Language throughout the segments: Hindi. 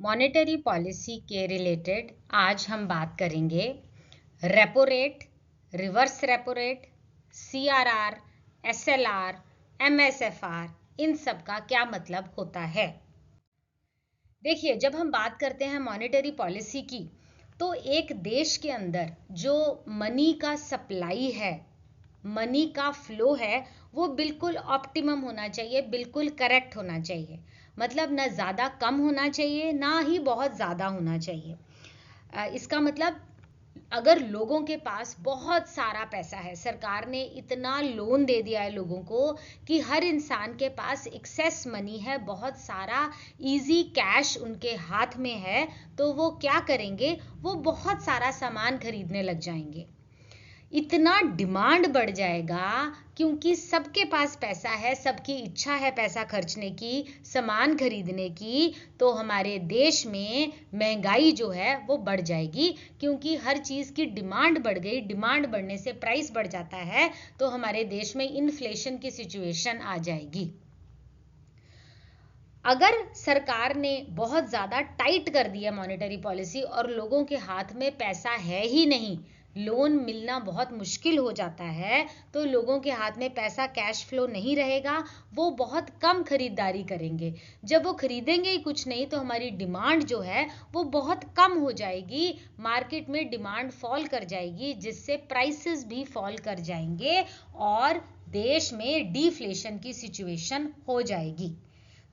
मॉनेटरी पॉलिसी के रिलेटेड आज हम बात करेंगे repo rate, reverse repo rate, CRR, SLR, MSFR, इन सब का क्या मतलब होता है। देखिए, जब हम बात करते हैं मॉनेटरी पॉलिसी की, तो एक देश के अंदर जो मनी का सप्लाई है, मनी का फ्लो है, वो बिल्कुल ऑप्टिमम होना चाहिए, बिल्कुल करेक्ट होना चाहिए। मतलब ना ज़्यादा कम होना चाहिए, ना ही बहुत ज़्यादा होना चाहिए। इसका मतलब अगर लोगों के पास बहुत सारा पैसा है, सरकार ने इतना लोन दे दिया है लोगों को कि हर इंसान के पास एक्सेस मनी है, बहुत सारा इजी कैश उनके हाथ में है, तो वो क्या करेंगे, वो बहुत सारा सामान खरीदने लग जाएंगे। इतना डिमांड बढ़ जाएगा क्योंकि सबके पास पैसा है, सबकी इच्छा है पैसा खर्चने की, सामान खरीदने की, तो हमारे देश में महंगाई जो है वो बढ़ जाएगी क्योंकि हर चीज़ की डिमांड बढ़ गई। डिमांड बढ़ने से प्राइस बढ़ जाता है, तो हमारे देश में इन्फ्लेशन की सिचुएशन आ जाएगी। अगर सरकार ने बहुत ज़्यादा टाइट कर दिया मॉनेटरी पॉलिसी और लोगों के हाथ में पैसा है ही नहीं, लोन मिलना बहुत मुश्किल हो जाता है, तो लोगों के हाथ में पैसा, कैश फ्लो नहीं रहेगा, वो बहुत कम खरीदारी करेंगे। जब वो खरीदेंगे ही कुछ नहीं, तो हमारी डिमांड जो है वो बहुत कम हो जाएगी, मार्केट में डिमांड फॉल कर जाएगी, जिससे प्राइसेस भी फॉल कर जाएंगे और देश में डिफ्लेशन की सिचुएशन हो जाएगी।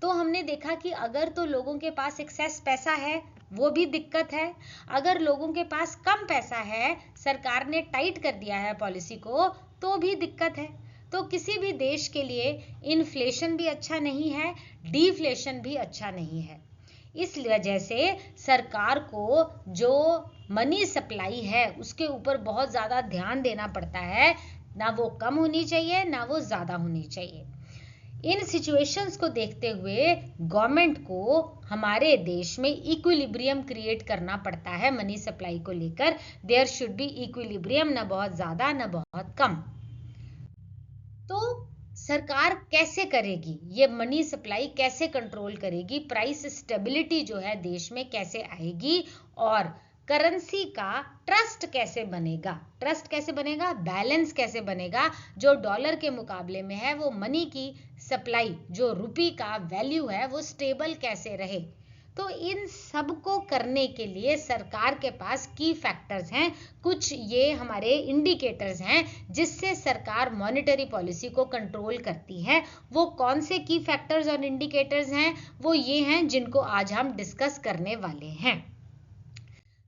तो हमने देखा कि अगर तो लोगों के पास एक्सेस पैसा है, वो भी दिक्कत है। अगर लोगों के पास कम पैसा है, सरकार ने टाइट कर दिया है पॉलिसी को, तो भी दिक्कत है। तो किसी भी देश के लिए इन्फ्लेशन भी अच्छा नहीं है, डिफ्लेशन भी अच्छा नहीं है। इस वजह से सरकार को जो मनी सप्लाई है उसके ऊपर बहुत ज़्यादा ध्यान देना पड़ता है। ना वो कम होनी चाहिए, ना वो ज़्यादा होनी चाहिए। इन सिचुएशंस को देखते हुए गवर्नमेंट को हमारे देश में इक्विलिब्रियम क्रिएट करना पड़ता है मनी सप्लाई को लेकर। देयर शुड बी इक्विलिब्रियम, ना बहुत ज्यादा ना बहुत कम। तो सरकार कैसे करेगी ये मनी सप्लाई, कैसे कंट्रोल करेगी, प्राइस स्टेबिलिटी जो है देश में कैसे आएगी, और करेंसी का ट्रस्ट कैसे बनेगा, ट्रस्ट कैसे बनेगा, बैलेंस कैसे बनेगा, जो डॉलर के मुकाबले में है, वो मनी की सप्लाई, जो रुपी का वैल्यू है, वो स्टेबल कैसे रहे। तो इन सब को करने के लिए सरकार के पास की फैक्टर्स हैं, कुछ ये हमारे इंडिकेटर्स हैं जिससे सरकार मॉनेटरी पॉलिसी को कंट्रोल करती है। वो कौन से की फैक्टर्स और इंडिकेटर्स हैं, वो ये हैं जिनको आज हम डिस्कस करने वाले हैं।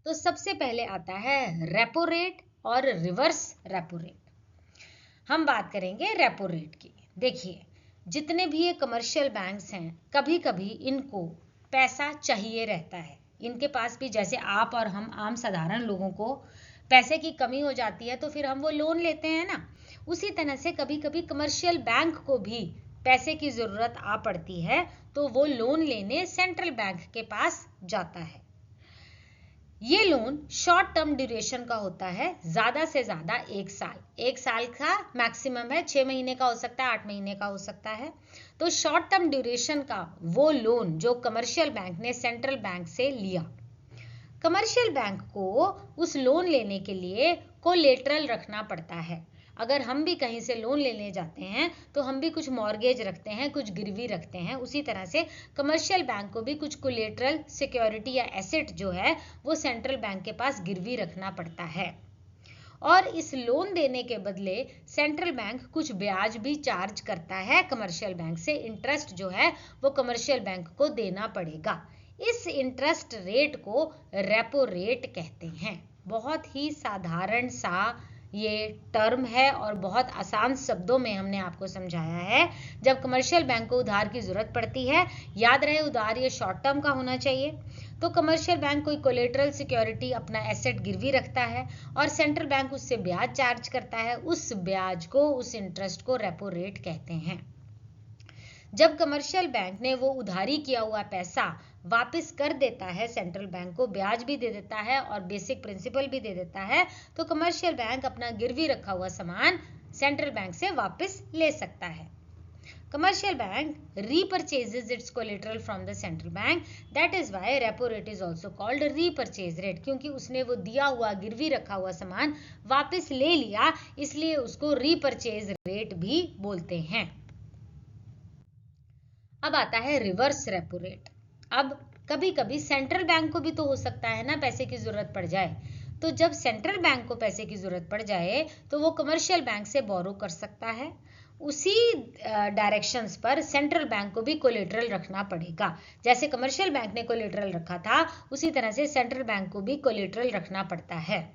तो सबसे पहले आता है रेपो रेट और रिवर्स रेपो रेट। हम बात करेंगे रेपो रेट की। देखिए, जितने भी ये कमर्शियल बैंक्स हैं, कभी कभी इनको पैसा चाहिए रहता है। इनके पास भी, जैसे आप और हम आम साधारण लोगों को पैसे की कमी हो जाती है तो फिर हम वो लोन लेते हैं ना, उसी तरह से कभी कभी कमर्शियल बैंक को भी पैसे की ज़रूरत आ पड़ती है, तो वो लोन लेने सेंट्रल बैंक के पास जाता है। ये लोन शॉर्ट टर्म ड्यूरेशन का होता है, ज़्यादा से ज़्यादा 1 साल, 1 साल का मैक्सिमम है, 6 महीने का हो सकता है, 8 महीने का हो सकता है। तो शॉर्ट टर्म ड्यूरेशन का वो लोन जो कमर्शियल बैंक ने सेंट्रल बैंक से लिया, कमर्शियल बैंक को उस लोन लेने के लिए कोलेटरल रखना पड़ता है। अगर हम भी कहीं से लोन लेने जाते हैं तो हम भी कुछ मॉर्गेज रखते हैं, कुछ गिरवी रखते हैं, उसी तरह से कमर्शियल बैंक को भी कुछ कोलेटरल सिक्योरिटी या एसेट जो है वो सेंट्रल बैंक के पास गिरवी रखना पड़ता है। और इस लोन देने के बदले सेंट्रल बैंक कुछ ब्याज भी चार्ज करता है कमर्शियल बैंक से। इंटरेस्ट जो है वो कमर्शियल बैंक को देना पड़ेगा। इस इंटरेस्ट रेट को रेपो रेट कहते हैं। बहुत ही साधारण सा ये टर्म है और बहुत आसान शब्दों में हमने आपको समझाया है। जब कमर्शियल बैंक को उधार की जरूरत पड़ती है, याद रहे उधार ये शॉर्ट टर्म का होना चाहिए, तो कमर्शियल बैंक कोई कोलेटरल सिक्योरिटी, अपना एसेट गिरवी रखता है और सेंट्रल बैंक उससे ब्याज चार्ज करता है। उस ब्याज को, उस इंटरेस्ट को रेपो रेट कहते हैं। जब कमर्शियल बैंक ने वो उधारी किया हुआ पैसा वापस कर देता है सेंट्रल बैंक को, ब्याज भी दे देता है और बेसिक प्रिंसिपल भी दे देता है, तो कमर्शियल बैंक अपना गिरवी रखा हुआ सामान सेंट्रल बैंक से वापस ले सकता है। Commercial bank repurchases its collateral from the central bank. That is why repo rate is also called repurchase rate, क्योंकि उसने वो दिया हुआ गिरवी रखा हुआ सामान वापस ले लिया, इसलिए उसको repurchase rate भी बोलते हैं। अब आता है रिवर्स रेपो रेट। अब कभी कभी सेंट्रल बैंक को भी तो हो सकता है ना पैसे की जरूरत पड़ जाए, तो जब सेंट्रल बैंक को पैसे की जरूरत पड़ जाए तो वो कमर्शियल बैंक से बोरो कर सकता है। उसी डायरेक्शंस पर सेंट्रल बैंक को भी कोलेटरल रखना पड़ेगा। जैसे कमर्शियल बैंक ने कोलेटरल रखा था, उसी तरह से सेंट्रल बैंक को भी कोलेटरल रखना पड़ता है।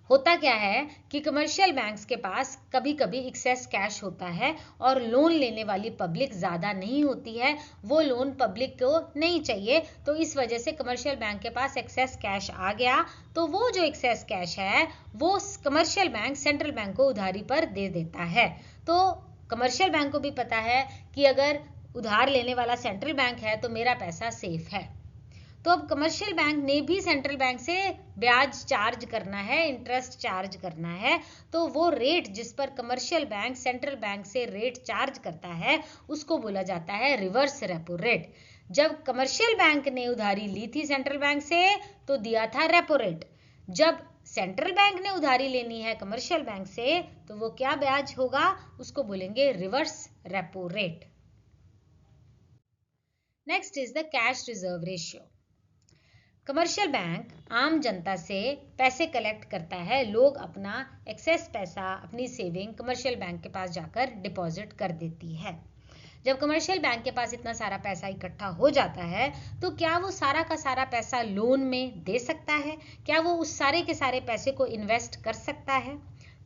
होता क्या है कि कमर्शियल बैंक्स के पास कभी कभी एक्सेस कैश होता है और लोन लेने वाली पब्लिक ज़्यादा नहीं होती है, वो लोन पब्लिक को नहीं चाहिए, तो इस वजह से कमर्शियल बैंक के पास एक्सेस कैश आ गया, तो वो जो एक्सेस कैश है वो कमर्शियल बैंक सेंट्रल बैंक को उधारी पर दे देता है। तो कमर्शियल बैंक को भी पता है कि अगर उधार लेने वाला सेंट्रल बैंक है तो मेरा पैसा सेफ है, तो अब कमर्शियल बैंक ने भी सेंट्रल बैंक से ब्याज चार्ज करना है, इंटरेस्ट चार्ज करना है, तो वो रेट जिस पर कमर्शियल बैंक सेंट्रल बैंक से रेट चार्ज करता है उसको बोला जाता है रिवर्स रेपो रेट। जब कमर्शियल बैंक ने उधारी ली थी सेंट्रल बैंक से तो दिया था रेपो रेट, जब सेंट्रल बैंक ने उधारी लेनी है कमर्शियल बैंक से तो वो क्या ब्याज होगा, उसको बोलेंगे reverse repo rate. Next is the cash reserve ratio. Commercial bank आम जनता से पैसे कलेक्ट करता है, लोग अपना एक्सेस पैसा, अपनी सेविंग कमर्शियल बैंक के पास जाकर डिपॉजिट कर देती है। जब कमर्शियल बैंक के पास इतना सारा पैसा इकट्ठा हो जाता है तो क्या वो सारा का सारा पैसा लोन में दे सकता है? क्या वो उस सारे के सारे पैसे को इन्वेस्ट कर सकता है?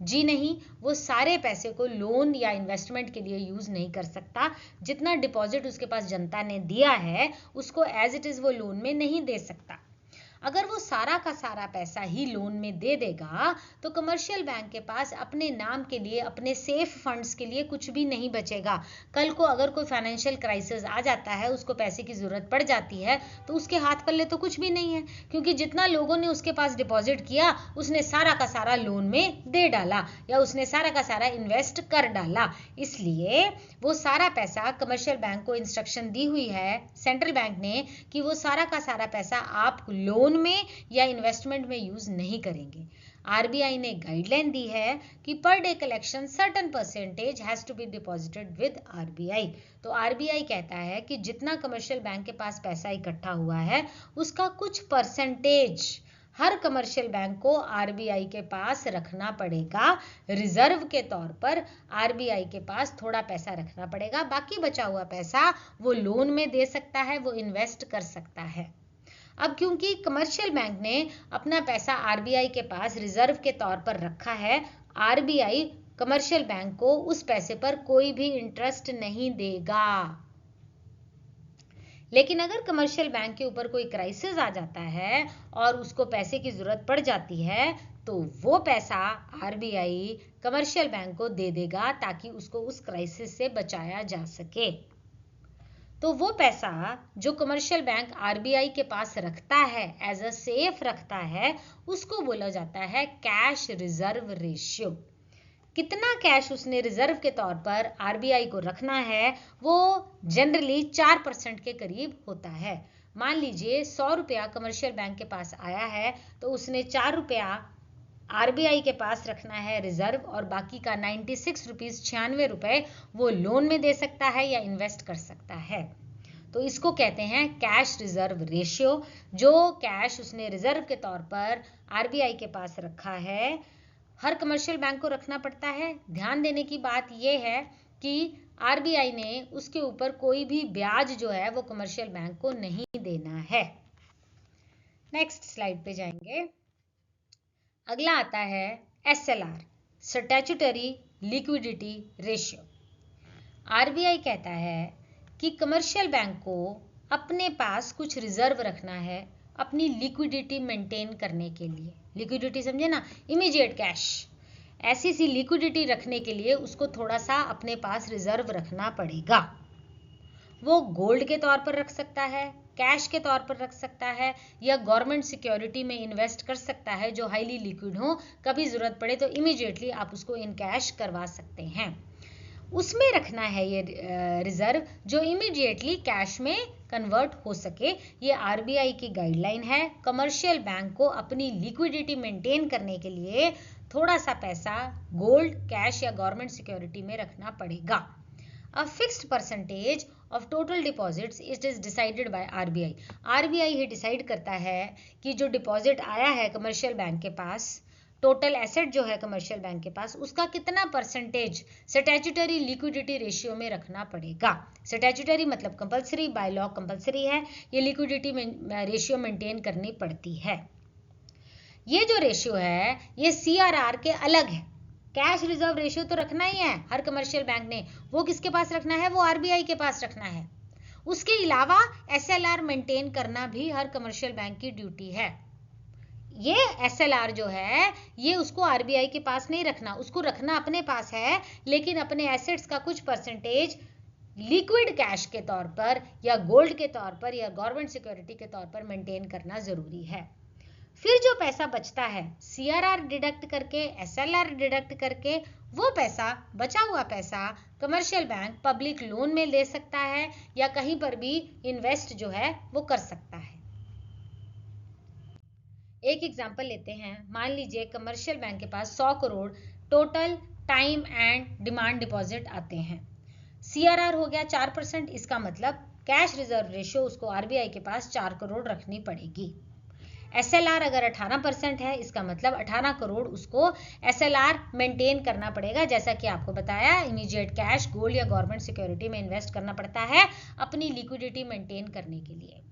जी नहीं, वो सारे पैसे को लोन या इन्वेस्टमेंट के लिए यूज नहीं कर सकता। जितना डिपॉजिट उसके पास जनता ने दिया है उसको एज इट इज वो लोन में नहीं दे सकता। अगर वो सारा का सारा पैसा ही लोन में दे देगा तो कमर्शियल बैंक के पास अपने नाम के लिए, अपने सेफ फंड्स के लिए कुछ भी नहीं बचेगा। कल को अगर कोई फाइनेंशियल क्राइसिस आ जाता है, उसको पैसे की जरूरत पड़ जाती है, तो उसके हाथ पल्ले तो कुछ भी नहीं है, क्योंकि जितना लोगों ने उसके पास डिपॉजिट किया उसने सारा का सारा लोन में दे डाला या उसने सारा का सारा इन्वेस्ट कर डाला। इसलिए वो सारा पैसा, कमर्शियल बैंक को इंस्ट्रक्शन दी हुई है सेंट्रल बैंक ने कि वो सारा का सारा पैसा आप लोन में या इन्वेस्टमेंट में यूज नहीं करेंगे। आरबीआई ने गाइडलाइन दी है कि per day collection certain percentage has to be deposited with RBI. तो आरबीआई कहता है कि जितना कमर्शियल बैंक के पास पैसा इकट्ठा हुआ है उसका कुछ परसेंटेज हर कमर्शियल बैंक को आरबीआई के पास रखना पड़ेगा। रिजर्व के तौर पर आरबीआई के पास थोड़ा पैसा रखना पड़ेगा, बाकी बचा हुआ पैसा वो लोन में दे सकता है, वो इन्वेस्ट कर सकता है। अब क्योंकि कमर्शियल बैंक ने अपना पैसा आरबीआई के पास रिजर्व के तौर पर रखा है, आरबीआई कमर्शियल बैंक को उस पैसे पर कोई भी इंटरेस्ट नहीं देगा। लेकिन अगर कमर्शियल बैंक के ऊपर कोई क्राइसिस आ जाता है और उसको पैसे की जरूरत पड़ जाती है तो वो पैसा आरबीआई कमर्शियल बैंक को दे देगा ताकि उसको उस क्राइसिस से बचाया जा सके। तो वो पैसा जो कमर्शियल बैंक आरबीआई के पास रखता है, एज अ सेफ रखता है, उसको बोला जाता है कैश रिजर्व रेशियो। कितना कैश उसने रिजर्व के तौर पर आरबीआई को रखना है वो जनरली 4% के करीब होता है। मान लीजिए 100 रुपया कमर्शियल बैंक के पास आया है तो उसने 4 रुपया आरबीआई के पास रखना है रिजर्व, और बाकी का 96 रुपीज 96 रुपए वो लोन में दे सकता है या इन्वेस्ट कर सकता है। तो इसको कहते हैं कैश रिजर्व रेशियो। जो कैश उसने रिजर्व के तौर पर आरबीआई के पास रखा है हर कमर्शियल बैंक को रखना पड़ता है। ध्यान देने की बात यह है कि आरबीआई ने उसके ऊपर कोई भी ब्याज जो है वो कमर्शियल बैंक को नहीं देना है। नेक्स्ट स्लाइड पे जाएंगे। अगला आता है SLR, statutory liquidity ratio. RBI कहता है कि कमर्शियल बैंक को अपने पास कुछ रिजर्व रखना है अपनी लिक्विडिटी मेंटेन करने के लिए। लिक्विडिटी समझे ना, इमीडिएट कैश। ऐसी सी लिक्विडिटी रखने के लिए उसको थोड़ा सा अपने पास रिजर्व रखना पड़ेगा। वो गोल्ड के तौर पर रख सकता है, कैश के तौर पर रख सकता है, या गवर्नमेंट सिक्योरिटी में इन्वेस्ट कर सकता है जो हाईली लिक्विड हो। कभी जरूरत पड़े तो इमीडिएटली आप उसको इन कैश करवा सकते हैं। उसमें रखना है ये रिजर्व, जो इमीडिएटली कैश में कन्वर्ट हो सके। ये आरबीआई की गाइडलाइन है। कमर्शियल बैंक को अपनी लिक्विडिटी मेंटेन करने के लिए थोड़ा सा पैसा गोल्ड, कैश या गवर्नमेंट सिक्योरिटी में रखना पड़ेगा। A fixed percentage of total deposits it is decided by RBI. RBI he decide करता है कि जो डिपॉजिट आया है कमर्शियल बैंक के पास, टोटल एसेट जो है कमर्शियल बैंक के पास, उसका कितना परसेंटेज स्टैट्यूटरी लिक्विडिटी रेशियो में रखना पड़ेगा। स्टैट्यूटरी मतलब कंपलसरी, बाय लॉ कंपलसरी है, ये लिक्विडिटी रेशियो मेंटेन करनी पड़ती है। ये जो रेशियो है ये सीआरआर के अलग है। कैश रिजर्व रेशियो तो रखना ही है हर कमर्शियल बैंक ने, वो किसके पास रखना है, वो आरबीआई के पास रखना है। उसके अलावा एसएलआर मेंटेन करना भी हर कमर्शियल बैंक की ड्यूटी है। ये एसएलआर जो है ये उसको आरबीआई के पास नहीं रखना, उसको रखना अपने पास है, लेकिन अपने एसेट्स का कुछ परसेंटेज लिक्विड कैश के तौर पर या गोल्ड के तौर पर या गवर्नमेंट सिक्योरिटी के तौर पर मेंटेन करना जरूरी है। फिर जो पैसा बचता है सीआरआर डिडक्ट करके, एसएलआर डिडक्ट करके, वो पैसा, बचा हुआ पैसा कमर्शियल बैंक पब्लिक लोन में ले सकता है या कहीं पर भी इन्वेस्ट जो है वो कर सकता है। एक एग्जांपल लेते हैं। मान लीजिए कमर्शियल बैंक के पास 100 crore total time and demand deposit आते हैं। सीआरआर हो गया 4%, इसका मतलब कैश रिजर्व रेशियो उसको आरबीआई के पास 4 करोड़ रखनी पड़ेगी। एसएलआर अगर 18% है, इसका मतलब 18 करोड़ उसको एसएलआर मेंटेन करना पड़ेगा। जैसा कि आपको बताया, इमीडिएट कैश, गोल्ड या गवर्नमेंट सिक्योरिटी में इन्वेस्ट करना पड़ता है अपनी लिक्विडिटी मेंटेन करने के लिए।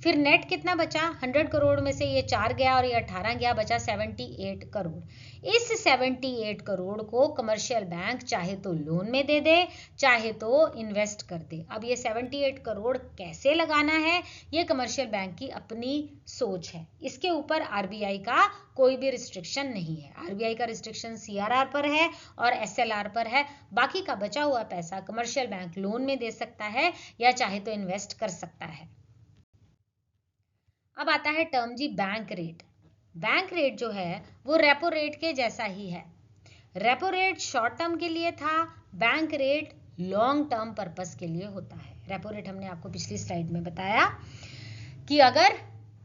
फिर नेट कितना बचा, 100 करोड़ में से ये 4 गया और ये 18 गया, बचा 78 करोड़। इस 78 करोड़ को कमर्शियल बैंक चाहे तो लोन में दे दे, चाहे तो इन्वेस्ट कर दे। अब ये 78 करोड़ कैसे लगाना है, ये कमर्शियल बैंक की अपनी सोच है। इसके ऊपर आरबीआई का कोई भी रिस्ट्रिक्शन नहीं है। आरबीआई का रिस्ट्रिक्शन सीआरआर पर है और एसएलआर पर है। बाकी का बचा हुआ पैसा कमर्शियल बैंक लोन में दे सकता है या चाहे तो इन्वेस्ट कर सकता है। अब आता है टर्म जी बैंक रेट। बैंक रेट जो है वो रेपो रेट के जैसा ही है। रेपो रेट शॉर्ट टर्म के लिए था, bank rate long term purpose के लिए होता है। रेपो रेट हमने आपको पिछली स्लाइड में बताया कि अगर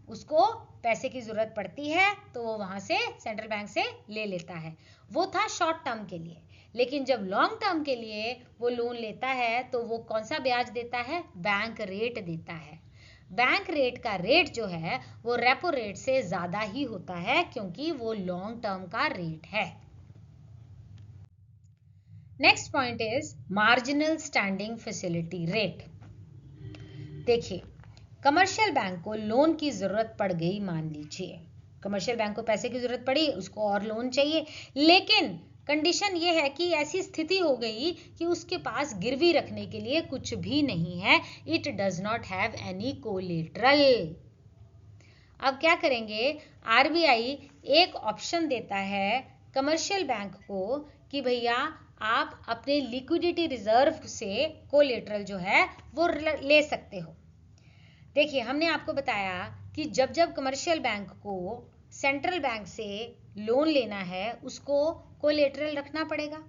उसको पैसे की जरूरत पड़ती है तो वो वहां से सेंट्रल बैंक से ले लेता है, वो था शॉर्ट टर्म के लिए। लेकिन जब लॉन्ग टर्म के लिए वो लोन लेता है तो वो कौन सा ब्याज देता है, बैंक रेट देता है। बैंक रेट का रेट जो है वो रेपो रेट से ज्यादा ही होता है क्योंकि वो लॉन्ग टर्म का रेट है। Next point is marginal standing facility rate. देखिए, कमर्शियल बैंक को लोन की जरूरत पड़ गई, मान लीजिए कमर्शियल बैंक को पैसे की जरूरत पड़ी, उसको और लोन चाहिए, लेकिन कंडीशन ये है कि ऐसी स्थिति हो गई कि उसके पास गिरवी रखने के लिए कुछ भी नहीं है। It does not have any collateral. अब क्या करेंगे, आरबीआई एक ऑप्शन देता है कमर्शियल बैंक को कि भैया आप अपने लिक्विडिटी रिजर्व से कोलेटरल जो है वो ले सकते हो। देखिए, हमने आपको बताया कि जब जब कमर्शियल बैंक को सेंट्रल बैंक से लोन लेना है उसको कोलेटरल रखना पड़ेगा।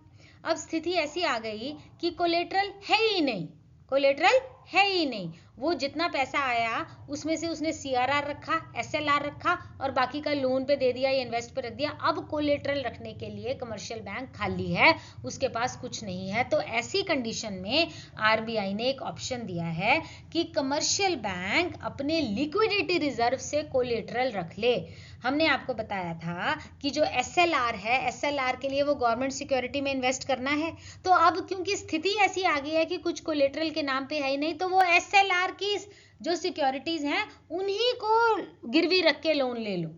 अब स्थिति ऐसी आ गई कि कोलेटरल है ही नहीं, कोलेटरल है ही नहीं। वो जितना पैसा आया उसमें से उसने सीआरआर रखा, एसएलआर रखा और बाकी का लोन पे दे दिया या इन्वेस्ट पे रख दिया। अब कोलेटरल रखने के लिए कमर्शियल बैंक खाली है, उसके पास कुछ नहीं है। तो ऐसी कंडीशन में आरबीआई ने एक ऑप्शन दिया है कि कमर्शियल बैंक अपने लिक्विडिटी रिजर्व से कोलेटरल रख ले। हमने आपको बताया था कि जो एसएलआर है, एसएलआर के लिए वो गवर्नमेंट सिक्योरिटी में इन्वेस्ट करना है। तो अब क्योंकि स्थिति ऐसी आ गई है कि कुछ कोलेटरल के नाम पे है ही नहीं, तो वो एसएलआर की जो सिक्योरिटीज हैं उन्हीं को गिरवी रख के लोन ले लो।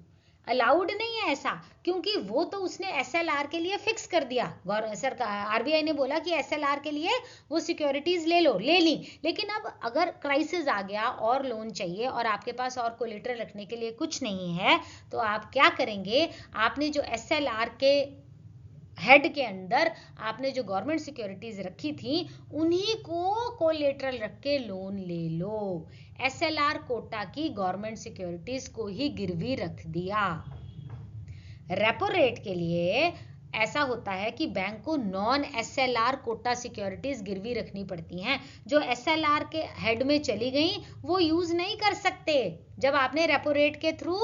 अलाउड नहीं है ऐसा, क्योंकि वो तो उसने एसएलआर के लिए फिक्स कर दिया। सरकार आरबीआई ने बोला कि एसएलआर के लिए वो सिक्योरिटीज ले लो, ले ली। लेकिन अब अगर क्राइसिस आ गया और लोन चाहिए और आपके पास और कोलेटरल रखने के लिए कुछ नहीं है, तो आप क्या करेंगे, आपने जो एसएलआर के हेड के अंदर आपने जो गवर्नमेंट सिक्योरिटीज रखी थी उन्हीं को कोलेटरल रख के लोन ले लो। एसएलआर कोटा की गवर्नमेंट सिक्योरिटीज को ही गिरवी रख दिया। रेपो रेट के लिए ऐसा होता है कि बैंक को नॉन एसएलआर कोटा सिक्योरिटीज गिरवी रखनी पड़ती हैं, जो एसएलआर के हेड में चली गई वो यूज नहीं कर सकते जब आपने रेपो रेट के थ्रू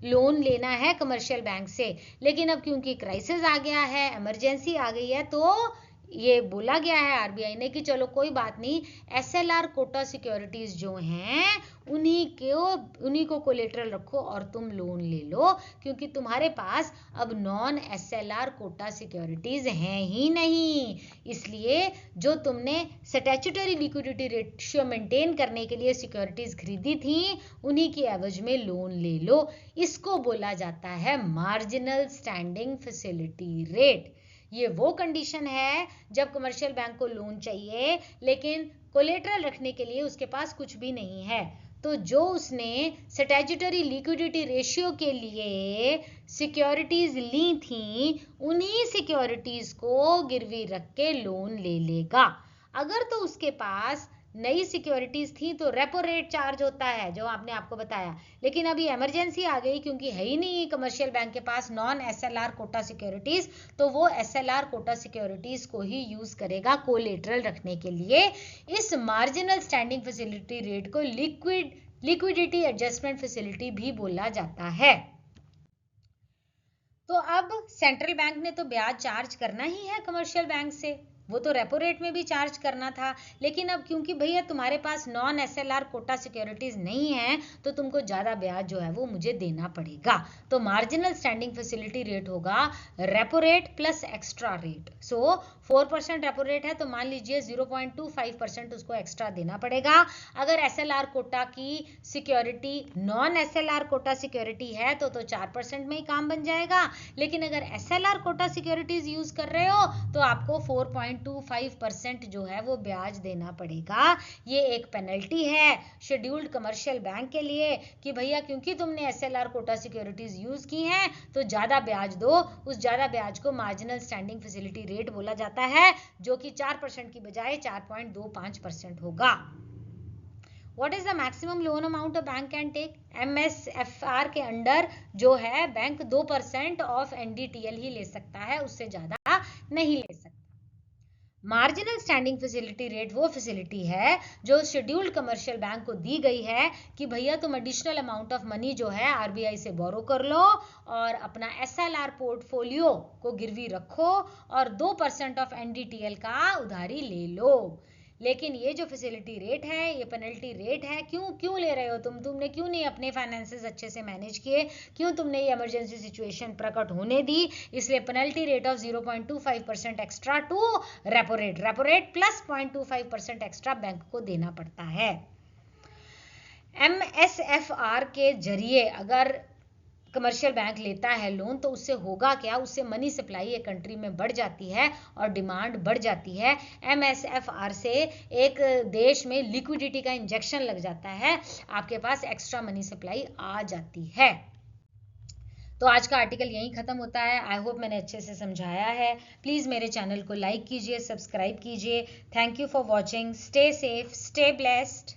लोन लेना है कमर्शियल बैंक से। लेकिन अब क्योंकि क्राइसिस आ गया है, इमरजेंसी आ गई है, तो ये बोला गया है आरबीआई ने कि चलो कोई बात नहीं, एसएलआर कोटा सिक्योरिटीज जो हैं उन्हीं को कोलेटरल रखो और तुम लोन ले लो, क्योंकि तुम्हारे पास अब नॉन एसएलआर कोटा सिक्योरिटीज हैं ही नहीं। इसलिए जो तुमने स्टैट्यूटरी लिक्विडिटी रेशियो मेंटेन करने के लिए सिक्योरिटीज खरीदी थी उन्हीं की एवज में लोन ले लो। इसको बोला जाता है मार्जिनल स्टैंडिंग फैसिलिटी रेट। ये वो कंडीशन है जब कमर्शियल बैंक को लोन चाहिए लेकिन कोलेटरल रखने के लिए उसके पास कुछ भी नहीं है, तो जो उसने स्टैट्यूटरी लिक्विडिटी रेशियो के लिए सिक्योरिटीज ली थी उन्हीं सिक्योरिटीज को गिरवी रख के लोन ले लेगा। अगर तो उसके पास नई सिक्योरिटीज थी तो रेपो रेट चार्ज होता है जो आपने आपको बताया, लेकिन अभी इमरजेंसी आ गई क्योंकि है ही नहीं कमर्शियल बैंक के पास नॉन एसएलआर कोटा सिक्योरिटीज, तो वो एसएलआर कोटा सिक्योरिटीज को ही यूज करेगा कोलेटरल रखने के लिए। इस मार्जिनल स्टैंडिंग फैसिलिटी रेट को लिक्विडिटी एडजस्टमेंट फैसिलिटी भी बोला जाता है। तो अब सेंट्रल बैंक ने तो ब्याज चार्ज करना ही है कमर्शियल बैंक से, वो तो रेपो रेट में भी चार्ज करना था, लेकिन अब क्योंकि भैया तुम्हारे पास नॉन एसएलआर कोटा सिक्योरिटीज नहीं है तो तुमको ज्यादा ब्याज जो है वो मुझे देना पड़ेगा। तो मार्जिनल स्टैंडिंग फैसिलिटी रेट होगा repo rate plus extra rate. So 4% repo rate है तो मान लीजिए 0.25% उसको एक्स्ट्रा देना पड़ेगा। अगर एसएलआर कोटा की security non SLR quota security है तो 4% में ही काम बन जाएगा, लेकिन अगर एसएलआर कोटा सिक्योरिटीज यूज कर रहे हो तो आपको 4.25% जो है वो ब्याज देना पड़ेगा। ये एक पेनल्टी है शेड्यूल्ड कमर्शियल बैंक के लिए कि भैया क्योंकि तुमने एसएलआर कोटा सिक्योरिटीज यूज की हैं तो ज्यादा ब्याज दो। उस ज्यादा ब्याज को मार्जिनल स्टैंडिंग फैसिलिटी रेट बोला जाता है, जो कि 4% की बजाय 4.25% होगा। What is the maximum loan amount a bank can take? MSFR के अंडर जो है बैंक 2% ऑफ NDTL ही ले सकता है, उससे ज्यादा नहीं ले सकता। मार्जिनल स्टैंडिंग फैसिलिटी रेट वो फैसिलिटी है जो शेड्यूल्ड कमर्शियल बैंक को दी गई है कि भैया तुम एडिशनल अमाउंट ऑफ मनी जो है आरबीआई से बोरो कर लो और अपना एसएलआर पोर्टफोलियो को गिरवी रखो और 2% ऑफ एनडीटीएल का उधारी ले लो। लेकिन ये जो फैसिलिटी रेट है, ये पेनल्टी रेट है, क्यों ले रहे हो तुमने क्यों नहीं अपने फाइनेंसेस अच्छे से मैनेज किए, क्यों तुमने ये इमरजेंसी सिचुएशन प्रकट होने दी, इसलिए penalty rate of 0.25% extra to repo rate plus 0.25% extra bank को देना पड़ता है। MSFR के जरिए अगर कमर्शियल बैंक लेता है लोन तो उससे होगा क्या, उससे मनी सप्लाई एक कंट्री में बढ़ जाती है और डिमांड बढ़ जाती है। MSFR से एक देश में लिक्विडिटी का इंजेक्शन लग जाता है, आपके पास एक्स्ट्रा मनी सप्लाई आ जाती है। तो आज का आर्टिकल यहीं खत्म होता है। आई होप मैंने अच्छे से समझाया है। प्लीज मेरे चैनल को लाइक कीजिए, सब्सक्राइब कीजिए। Thank you for watching. Stay safe, stay blessed.